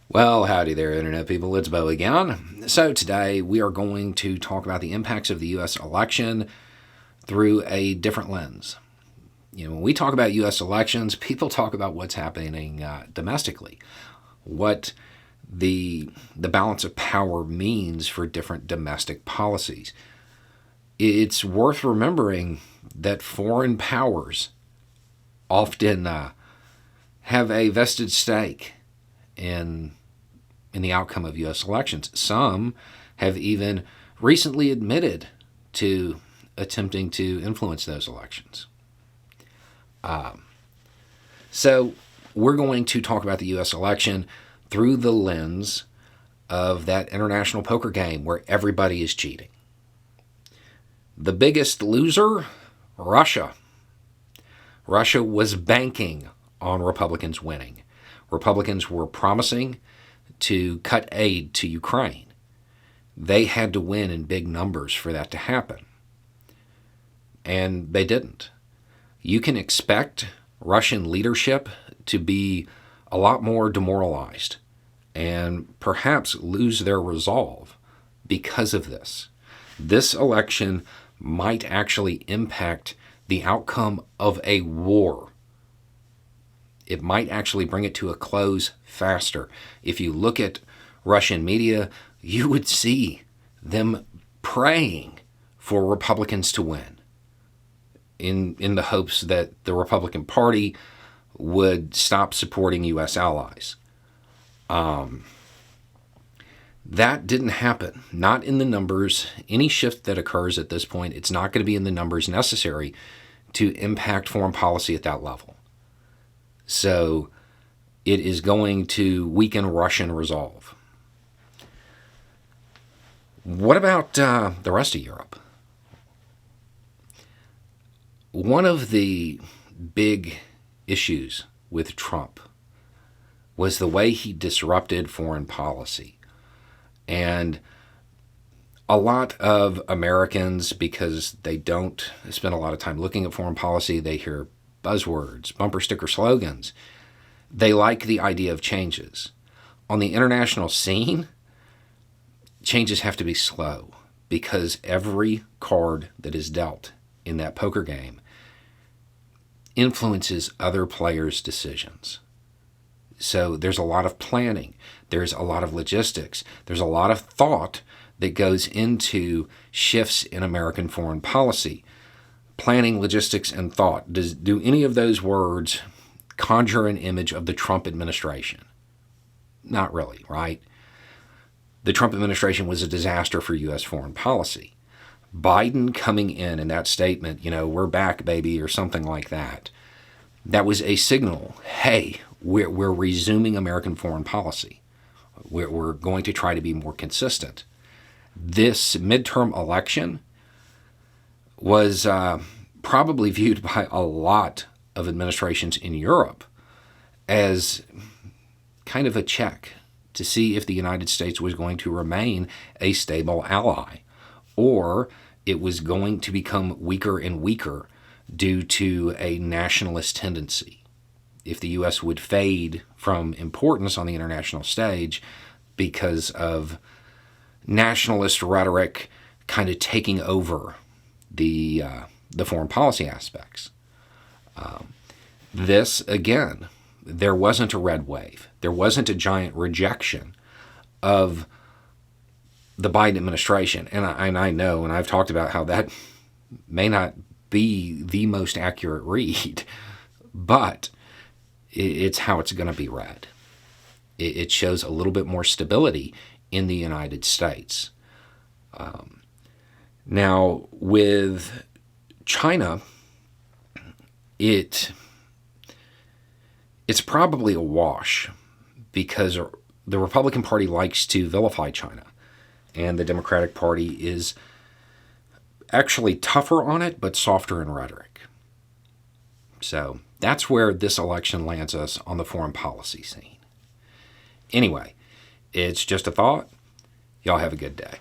Well, howdy there, Internet people. It's Bo again. So, today we are going to talk about the impacts of the U.S. election through a different lens. When we talk about U.S. elections, people talk about what's happening domestically, what the balance of power means for different domestic policies. It's worth remembering that foreign powers often have a vested stake in the outcome of U.S. elections. Some have even recently admitted to attempting to influence those elections. So we're going to talk about the U.S. election through the lens of that international poker game where everybody is cheating. The biggest loser, Russia. Russia was banking on Republicans winning. Republicans were promising to cut aid to Ukraine. They had to win in big numbers for that to happen. And they didn't. You can expect Russian leadership to be a lot more demoralized and perhaps lose their resolve because of this. This election might actually impact the outcome of a war. It might actually bring it to a close faster. If you look at Russian media, you would see them praying for Republicans to win in the hopes that the Republican Party would stop supporting U.S. allies. That didn't happen. Not in the numbers. Any shift that occurs at this point, it's not going to be in the numbers necessary to impact foreign policy at that level. So it is going to weaken Russian resolve. What about the rest of Europe? One of the big issues with Trump was the way he disrupted foreign policy. And a lot of Americans, because they don't spend a lot of time looking at foreign policy, they hear buzzwords, bumper sticker slogans. They like the idea of changes. On the international scene, changes have to be slow because every card that is dealt in that poker game influences other players' decisions. So there's a lot of planning. There's a lot of logistics. There's a lot of thought that goes into shifts in American foreign policy. Planning, logistics, and thought. Do any of those words conjure an image of the Trump administration? Not really, right? The Trump administration was a disaster for U.S. foreign policy. Biden coming in that statement, we're back, baby, or something like that, that was a signal, hey, we're resuming American foreign policy. We're going to try to be more consistent. This midterm election was probably viewed by a lot of administrations in Europe as kind of a check to see if the United States was going to remain a stable ally, or it was going to become weaker and weaker due to a nationalist tendency. If the U.S. would fade from importance on the international stage because of nationalist rhetoric kind of taking over the foreign policy aspects. This, again, there wasn't a red wave. There wasn't a giant rejection of the Biden administration. And I know, and I've talked about how that may not be the most accurate read, but it's how it's going to be read. It shows a little bit more stability in the United States. Now, with China, it's probably a wash because the Republican Party likes to vilify China, and the Democratic Party is actually tougher on it, but softer in rhetoric. So that's where this election lands us on the foreign policy scene. Anyway, it's just a thought. Y'all have a good day.